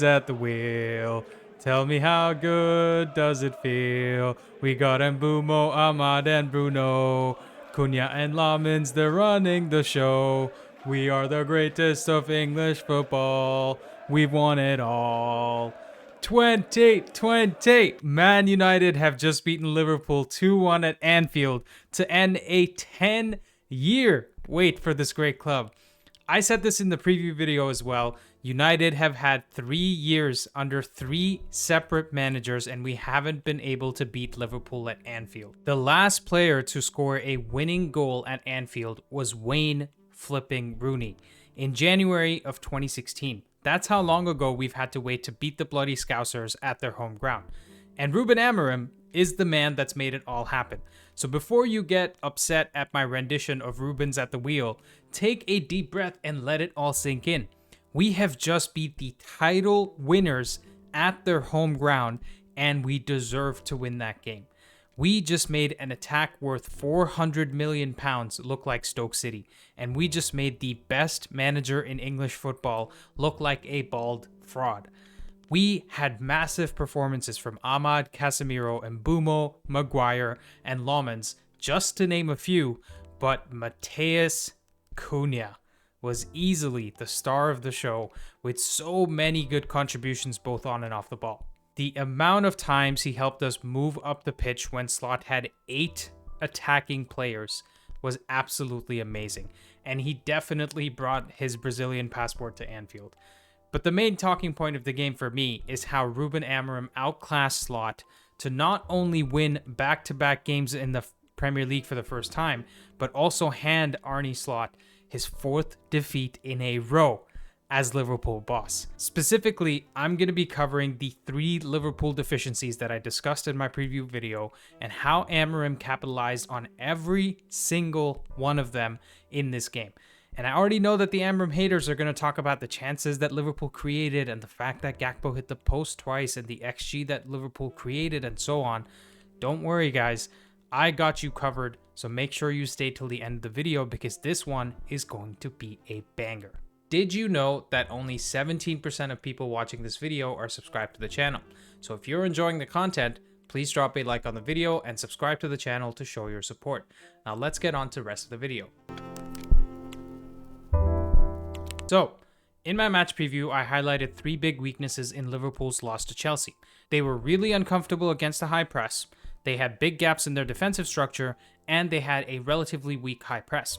Ruben's at the wheel. Tell me how good does it feel? We got Mbeumo, Ahmad, and Bruno. Cunha and Lamens, they're running the show. We are the greatest of English football. We've won it all. 2020. Man United have just beaten Liverpool 2-1 at Anfield to end a 10-year wait for this great club. I said this in the preview video as well. United have had 3 years under 3 separate managers, and we haven't been able to beat Liverpool at Anfield. The last player to score a winning goal at Anfield was Wayne flipping Rooney in January of 2016. That's how long ago we've had to wait to beat the bloody Scousers at their home ground. And Ruben Amorim is the man that's made it all happen. So before you get upset at my rendition of Ruben's at the wheel, take a deep breath and let it all sink in. We have just beat the title winners at their home ground, and we deserve to win that game. We just made an attack worth £400 million look like Stoke City, and we just made the best manager in English football look like a bald fraud. We had massive performances from Ahmad, Casemiro, Mbeumo, Maguire, and Lamens, just to name a few, but Matheus Cunha was easily the star of the show with so many good contributions both on and off the ball. The amount of times he helped us move up the pitch when Slot had 8 attacking players was absolutely amazing, and he definitely brought his Brazilian passport to Anfield. But the main talking point of the game for me is how Ruben Amorim outclassed Slot to not only win back-to-back games in the Premier League for the first time, but also hand Arne Slot his 4th defeat in a row as Liverpool boss. Specifically, I'm going to be covering the 3 Liverpool deficiencies that I discussed in my preview video and how Amorim capitalized on every single one of them in this game. And I already know that the Amorim haters are going to talk about the chances that Liverpool created and the fact that Gakpo hit the post twice and the XG that Liverpool created and so on. Don't worry, guys. I got you covered, so make sure you stay till the end of the video because this one is going to be a banger. Did you know that only 17% of people watching this video are subscribed to the channel? So if you're enjoying the content, please drop a like on the video and subscribe to the channel to show your support. Now let's get on to the rest of the video. So, in my match preview, I highlighted 3 big weaknesses in Liverpool's loss to Chelsea. They were really uncomfortable against the high press, they had big gaps in their defensive structure, and they had a relatively weak high press.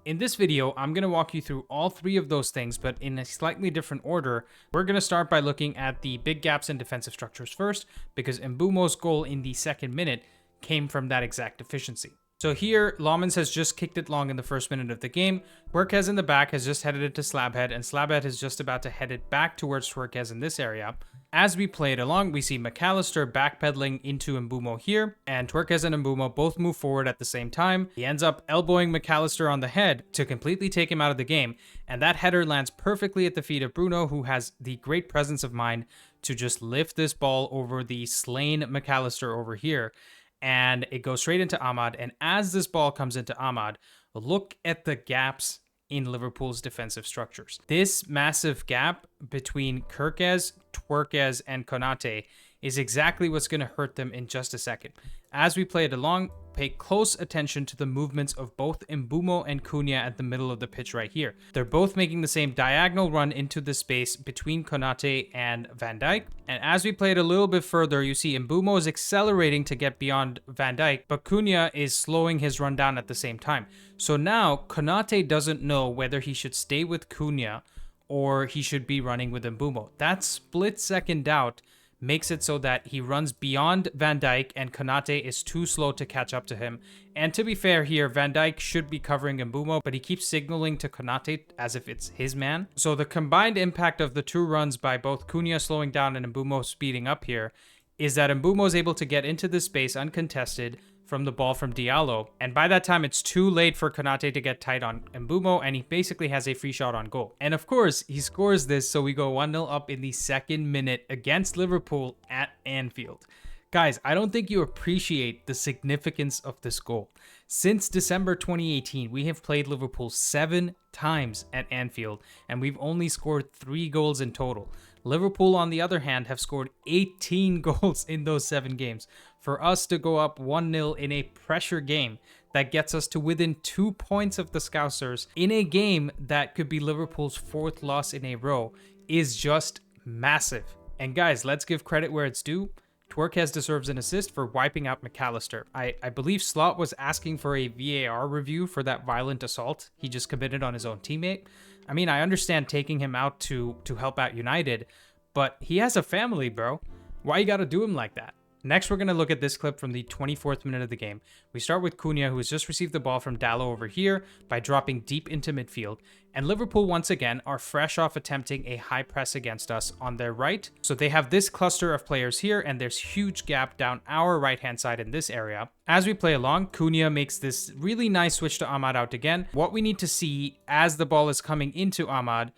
In this video, I'm going to walk you through all 3 of those things, but in a slightly different order. We're going to start by looking at the big gaps in defensive structures first, because Mbeumo's goal in the 2nd minute came from that exact deficiency. So here, Lamens has just kicked it long in the 1st minute of the game. Twerkes in the back has just headed it to Slabhead, and Slabhead is just about to head it back towards Twerkes in this area. As we play it along, we see McAllister backpedaling into Mbeumo here, and Twerkes and Mbeumo both move forward at the same time. He ends up elbowing McAllister on the head to completely take him out of the game, and that header lands perfectly at the feet of Bruno, who has the great presence of mind to just lift this ball over the slain McAllister over here. And it goes straight into Ahmad. And as this ball comes into Ahmad, look at the gaps in Liverpool's defensive structures. This massive gap between Twerkes, and Konate is exactly what's going to hurt them in just a second. As we play it along, pay close attention to the movements of both Mbeumo and Cunha at the middle of the pitch right here. They're both making the same diagonal run into the space between Konate and Van Dijk. And as we play it a little bit further, you see Mbeumo is accelerating to get beyond Van Dijk, but Cunha is slowing his run down at the same time. So now Konate doesn't know whether he should stay with Cunha or he should be running with Mbeumo. That split-second doubt makes it so that he runs beyond Van Dijk and Konate is too slow to catch up to him. And to be fair here, Van Dijk should be covering Mbeumo, but he keeps signaling to Konate as if it's his man. So the combined impact of the 2 runs by both Cunha slowing down and Mbeumo speeding up here is that Mbeumo is able to get into this space uncontested from the ball from Diallo, and by that time it's too late for Konate to get tight on Mbeumo, and he basically has a free shot on goal. And of course, he scores this, so we go 1-0 up in the 2nd minute against Liverpool at Anfield. Guys, I don't think you appreciate the significance of this goal. Since December 2018, we have played Liverpool 7 times at Anfield, and we've only scored 3 goals in total. Liverpool, on the other hand, have scored 18 goals in those 7 games. For us to go up 1-0 in a pressure game that gets us to within 2 points of the Scousers in a game that could be Liverpool's 4th loss in a row is just massive. And guys, let's give credit where it's due. Twerkes deserves an assist for wiping out McAllister. I believe Slot was asking for a VAR review for that violent assault he just committed on his own teammate. I mean, I understand taking him out to help out United, but he has a family, bro. Why you gotta do him like that? Next, we're going to look at this clip from the 24th minute of the game. We start with Cunha, who has just received the ball from Dalot over here by dropping deep into midfield. And Liverpool, once again, are fresh off attempting a high press against us on their right. So they have this cluster of players here, and there's huge gap down our right-hand side in this area. As we play along, Cunha makes this really nice switch to Ahmad out again. What we need to see as the ball is coming into Ahmad,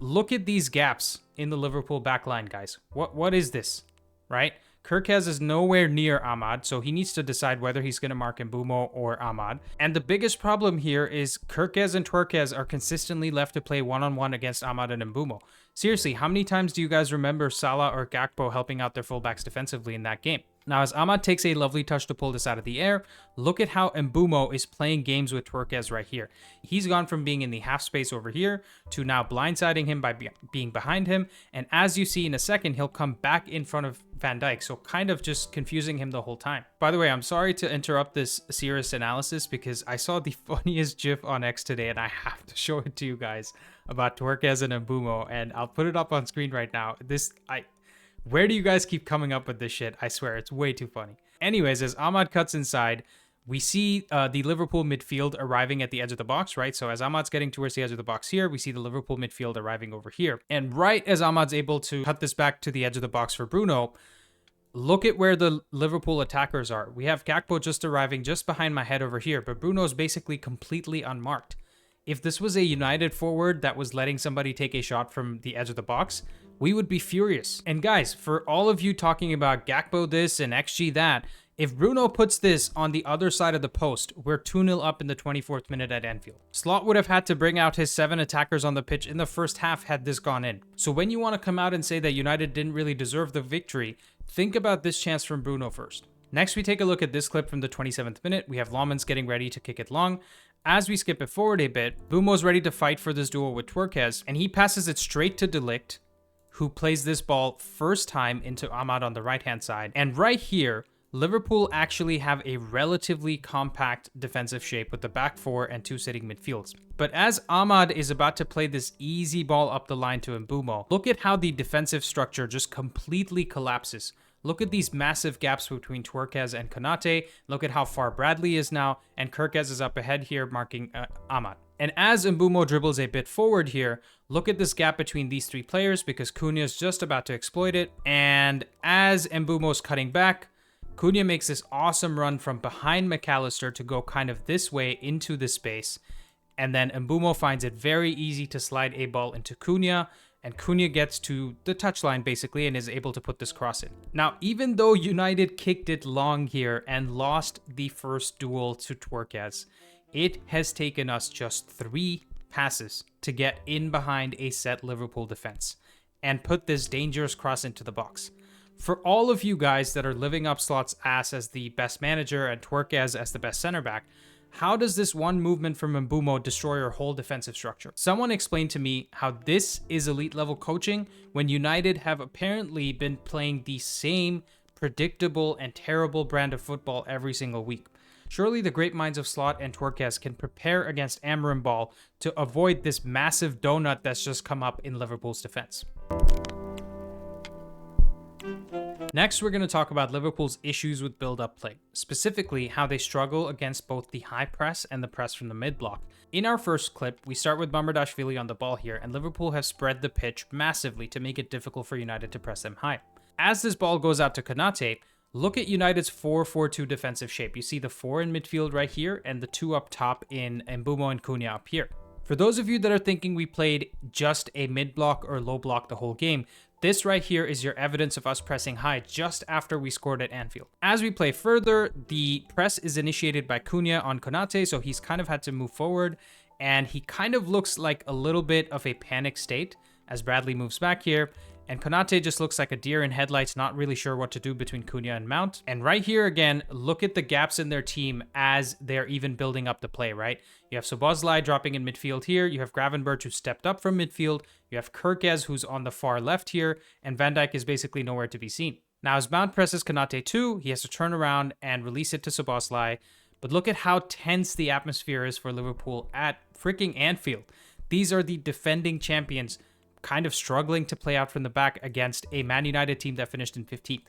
look at these gaps in the Liverpool backline, guys. What is this, right? Twerkes is nowhere near Ahmad, so he needs to decide whether he's going to mark Mbeumo or Ahmad. And the biggest problem here is Twerkes and Twerkes are consistently left to play one-on-one against Ahmad and Mbeumo. Seriously, how many times do you guys remember Salah or Gakpo helping out their fullbacks defensively in that game? Now, as Ahmad takes a lovely touch to pull this out of the air, look at how Mbeumo is playing games with Twerkes right here. He's gone from being in the half space over here to now blindsiding him by being behind him. And as you see in a second, he'll come back in front of Van Dijk, so kind of just confusing him the whole time. By the way, I'm sorry to interrupt this serious analysis because I saw the funniest GIF on X today and I have to show it to you guys about Twerkes and Mbeumo, and I'll put it up on screen right now. Where do you guys keep coming up with this shit? I swear, it's way too funny. Anyways, as Ahmad cuts inside, we see the Liverpool midfield arriving at the edge of the box, right? So as Ahmad's getting towards the edge of the box here, we see the Liverpool midfield arriving over here. And right as Ahmad's able to cut this back to the edge of the box for Bruno, look at where the Liverpool attackers are. We have Gakpo just arriving just behind my head over here, but Bruno's basically completely unmarked. If this was a United forward that was letting somebody take a shot from the edge of the box, we would be furious. And guys, for all of you talking about Gakpo this and XG that, if Bruno puts this on the other side of the post, we're 2-0 up in the 24th minute at Anfield. Slot would have had to bring out his 7 attackers on the pitch in the first half had this gone in. So when you want to come out and say that United didn't really deserve the victory, think about this chance from Bruno first. Next, we take a look at this clip from the 27th minute. We have Lomans getting ready to kick it long. As we skip it forward a bit, Mbeumo's ready to fight for this duel with Twerkes, and he passes it straight to De Ligt, who plays this ball first time into Ahmad on the right-hand side. And right here, Liverpool actually have a relatively compact defensive shape with the back 4 and 2 sitting midfields. But as Ahmad is about to play this easy ball up the line to Mbeumo, look at how the defensive structure just completely collapses. Look at these massive gaps between Twerkes and Konate. Look at how far Bradley is now, and Twerkes is up ahead here marking Ahmad. And as Mbeumo dribbles a bit forward here, look at this gap between these 3 players because Cunha is just about to exploit it. And as Mbeumo's cutting back, Cunha makes this awesome run from behind McAllister to go kind of this way into the space. And then Mbeumo finds it very easy to slide a ball into Cunha. And Cunha gets to the touchline basically and is able to put this cross in. Now, even though United kicked it long here and lost the first duel to Twerkes, it has taken us just 3 passes to get in behind a set Liverpool defense and put this dangerous cross into the box. For all of you guys that are living up Slot's ass as the best manager and Twerkes as the best center back, how does this one movement from Mbeumo destroy your whole defensive structure? Someone explain to me how this is elite level coaching when United have apparently been playing the same predictable and terrible brand of football every single week. Surely the great minds of Slot and Twerkes can prepare against Amorim ball to avoid this massive donut that's just come up in Liverpool's defense. Next, we're going to talk about Liverpool's issues with build-up play, specifically how they struggle against both the high press and the press from the mid-block. In our first clip, we start with Mamardashvili on the ball here, and Liverpool have spread the pitch massively to make it difficult for United to press them high. As this ball goes out to Konate, look at United's 4-4-2 defensive shape. You see the 4 in midfield right here, and the 2 up top in Mbeumo and Cunha up here. For those of you that are thinking we played just a mid-block or low block the whole game, this right here is your evidence of us pressing high just after we scored at Anfield. As we play further, the press is initiated by Cunha on Konate, so he's kind of had to move forward, and he kind of looks like a little bit of a panic state as Bradley moves back here. And Konate just looks like a deer in headlights, not really sure what to do between Cunha and Mount. And right here again, look at the gaps in their team as they're even building up the play, right? You have Szoboszlai dropping in midfield here. You have Gravenberch who stepped up from midfield. You have Kerkez who's on the far left here. And Van Dijk is basically nowhere to be seen. Now as Mount presses Konate too, he has to turn around and release it to Szoboszlai. But look at how tense the atmosphere is for Liverpool at freaking Anfield. These are the defending champions kind of struggling to play out from the back against a Man United team that finished in 15th.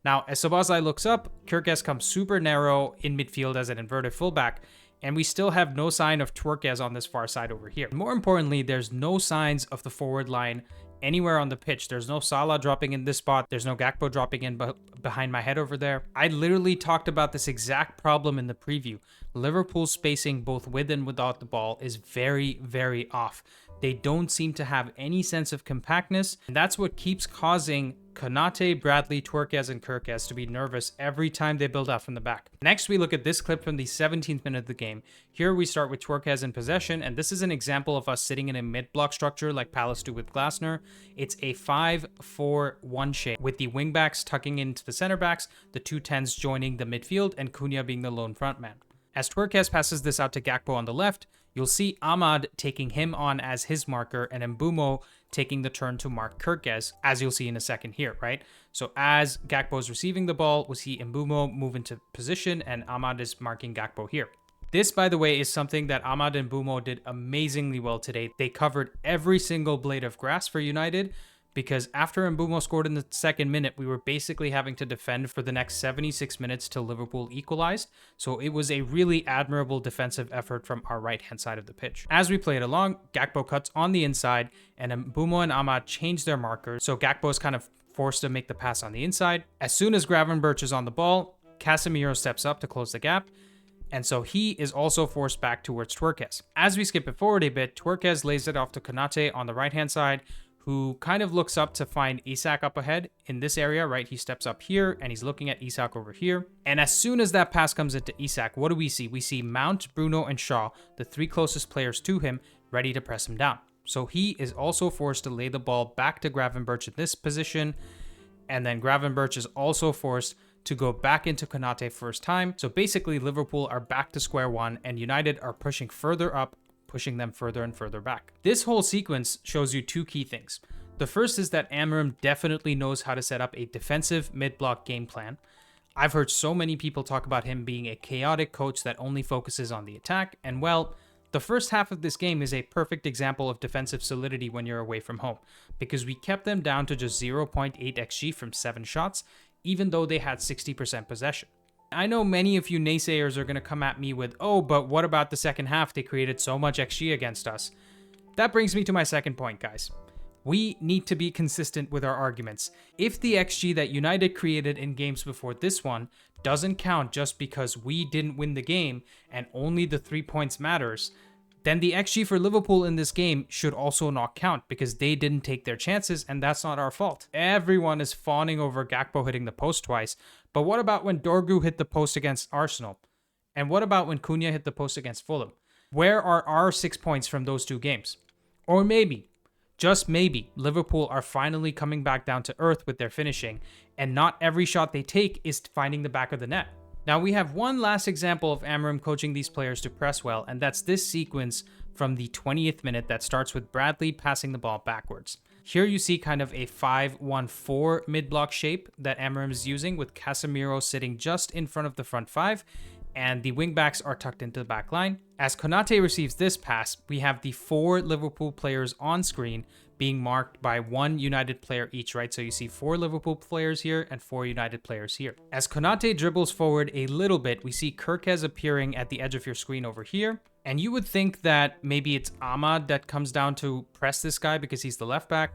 Now, as Szoboszlai looks up, Kerkez comes super narrow in midfield as an inverted fullback, and we still have no sign of Twerkez on this far side over here. More importantly, there's no signs of the forward line anywhere on the pitch. There's no Salah dropping in this spot. There's no Gakpo dropping in behind my head over there. I literally talked about this exact problem in the preview. Liverpool's spacing both with and without the ball is very, very off. They don't seem to have any sense of compactness, and that's what keeps causing Konate, Bradley, Twerkez, and Kerkez to be nervous every time they build out from the back. Next, we look at this clip from the 17th minute of the game. Here we start with Twerkez in possession, and this is an example of us sitting in a mid-block structure like Palace do with Glasner. It's a 5-4-1 shape, with the wingbacks tucking into the center backs, the two 10s joining the midfield, and Cunha being the lone frontman. As Twerkez passes this out to Gakpo on the left, you'll see Ahmad taking him on as his marker and Mbeumo taking the turn to mark Kerkez, as you'll see in a second here, right? So as Gakpo is receiving the ball, we'll see Mbeumo move into position and Ahmad is marking Gakpo here. This, by the way, is something that Ahmad and Mbeumo did amazingly well today. They covered every single blade of grass for United, because after Mbeumo scored in the second minute, we were basically having to defend for the next 76 minutes till Liverpool equalized. So it was a really admirable defensive effort from our right-hand side of the pitch. As we played along, Gakpo cuts on the inside, and Mbeumo and Ahmad change their markers. So Gakpo is kind of forced to make the pass on the inside. As soon as Gravenberch is on the ball, Casemiro steps up to close the gap. And so he is also forced back towards Twerkez. As we skip it forward a bit, Twerkez lays it off to Konate on the right-hand side, who kind of looks up to find Isak up ahead in this area, right? He steps up here and he's looking at Isak over here. And as soon as that pass comes into Isak, what do we see? We see Mount, Bruno, and Shaw, the three closest players to him, ready to press him down. So he is also forced to lay the ball back to Gravenberch in this position. And then Gravenberch is also forced to go back into Konate first time. So basically Liverpool are back to square one and United are pushing further up, pushing them further and further back. This whole sequence shows you two key things. The first is that Amorim definitely knows how to set up a defensive mid-block game plan. I've heard so many people talk about him being a chaotic coach that only focuses on the attack, and well, the first half of this game is a perfect example of defensive solidity when you're away from home, because we kept them down to just 0.8 XG from 7 shots, even though they had 60% possession. I know many of you naysayers are going to come at me with, oh, but what about the second half? They created so much XG against us. That brings me to my second point, guys. We need to be consistent with our arguments. If the XG that United created in games before this one doesn't count just because we didn't win the game and only the 3 points matters, then the XG for Liverpool in this game should also not count because they didn't take their chances and that's not our fault. Everyone is fawning over Gakpo hitting the post twice, but what about when Dorgu hit the post against Arsenal? And what about when Cunha hit the post against Fulham? Where are our 6 points from those two games? Or maybe, just maybe, Liverpool are finally coming back down to earth with their finishing and not every shot they take is finding the back of the net. Now we have one last example of Amorim coaching these players to press well, and that's this sequence from the 20th minute that starts with Bradley passing the ball backwards. Here you see kind of a 5-1-4 mid-block shape that Amorim is using with Casemiro sitting just in front of the front five, and the wingbacks are tucked into the back line. As Konate receives this pass, we have the 4 Liverpool players on screen being marked by 1 United player each, right? So you see 4 Liverpool players here and 4 United players here. As Konate dribbles forward a little bit, we see Kerkez appearing at the edge of your screen over here. And you would think that maybe it's Ahmad that comes down to press this guy because he's the left back.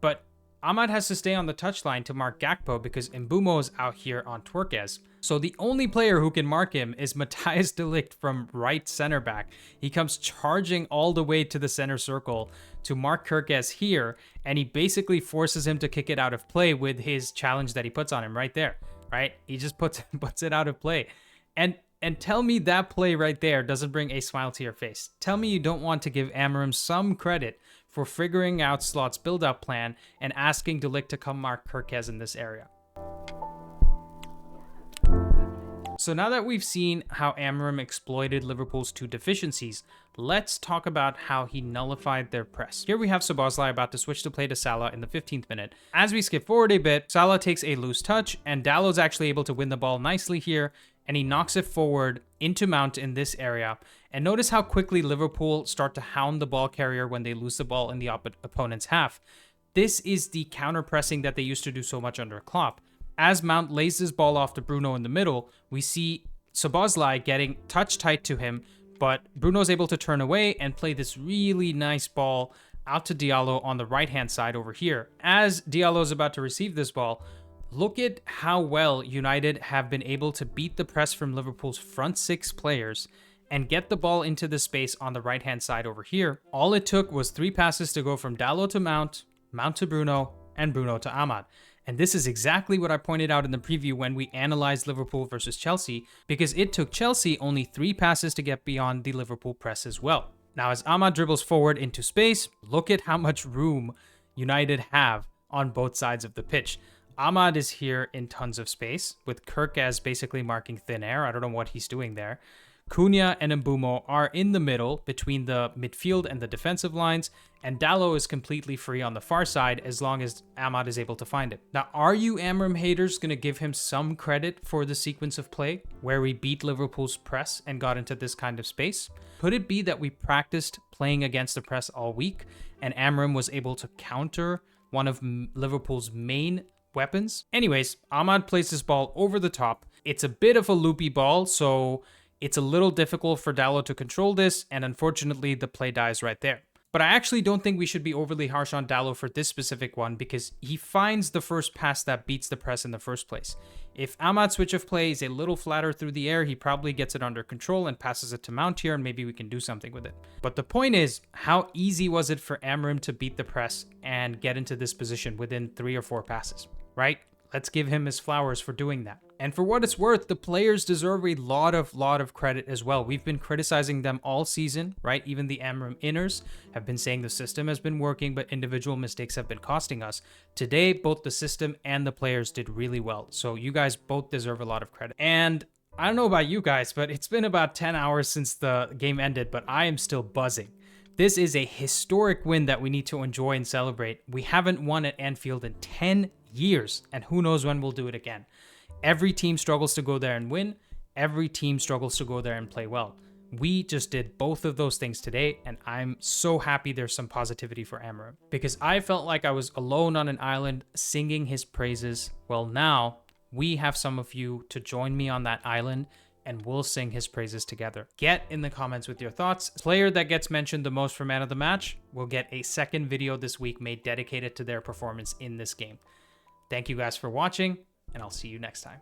But Ahmad has to stay on the touchline to mark Gakpo because Mbeumo is out here on Twerkez. So the only player who can mark him is Matthijs de Ligt from right center back. He comes charging all the way to the center circle to mark Kerkez here, and he basically forces him to kick it out of play with his challenge that he puts on him right there, right? He just puts it out of play. And And tell me that play right there doesn't bring a smile to your face. Tell me you don't want to give Amorim some credit for figuring out Slot's build-up plan and asking De Ligt to come mark Kerkez in this area. So now that we've seen how Amorim exploited Liverpool's two deficiencies, let's talk about how he nullified their press. Here we have Szoboszlai about to switch to play to Salah in the 15th minute. As we skip forward a bit, Salah takes a loose touch, and Dallow's actually able to win the ball nicely here, and he knocks it forward into Mount in this area. And notice how quickly Liverpool start to hound the ball carrier when they lose the ball in the opponent's half. This is the counter-pressing that they used to do so much under Klopp. As Mount lays this ball off to Bruno in the middle, we see Szoboszlai getting touch tight to him, but Bruno's able to turn away and play this really nice ball out to Diallo on the right-hand side over here. As Diallo's about to receive this ball, look at how well United have been able to beat the press from Liverpool's front six players and get the ball into the space on the right-hand side over here. All it took was 3 passes to go from Diallo to Mount, Mount to Bruno, and Bruno to Ahmad. And this is exactly what I pointed out in the preview when we analyzed Liverpool versus Chelsea, because it took Chelsea only 3 passes to get beyond the Liverpool press as well. Now, as Ahmad dribbles forward into space, look at how much room United have on both sides of the pitch. Ahmad is here in tons of space, with Kerkez basically marking thin air. I don't know what he's doing there. Cunha and Mbeumo are in the middle between the midfield and the defensive lines, and Dallo is completely free on the far side as long as Ahmad is able to find it. Now, are you Amorim haters going to give him some credit for the sequence of play where we beat Liverpool's press and got into this kind of space? Could it be that we practiced playing against the press all week and Amorim was able to counter one of Liverpool's main weapons? Anyways, Ahmad plays this ball over the top. It's a bit of a loopy ball, so it's a little difficult for Dallo to control this, and unfortunately the play dies right there. But I actually don't think we should be overly harsh on Dallo for this specific one, because he finds the first pass that beats the press in the first place. If Ahmad's switch of play is a little flatter through the air, he probably gets it under control and passes it to Mount here, and maybe we can do something with it. But the point is, how easy was it for Amorim to beat the press and get into this position within 3 or 4 passes, right? Let's give him his flowers for doing that. And for what it's worth, the players deserve a lot of credit as well. We've been criticizing them all season, right? Even the Amorim inners have been saying the system has been working, but individual mistakes have been costing us. Today, both the system and the players did really well. So you guys both deserve a lot of credit. And I don't know about you guys, but it's been about 10 hours since the game ended, but I am still buzzing. This is a historic win that we need to enjoy and celebrate. We haven't won at Anfield in 10 years, and who knows when we'll do it again. Every team struggles to go there and win. Every team struggles to go there and play well. We just did both of those things today, and I'm so happy there's some positivity for Amorim, because I felt like I was alone on an island singing his praises. Well, now we have some of you to join me on that island, and we'll sing his praises together. Get in the comments with your thoughts. Player that gets mentioned the most for man of the match will get a second video this week made dedicated to their performance in this game. Thank you guys for watching, and I'll see you next time.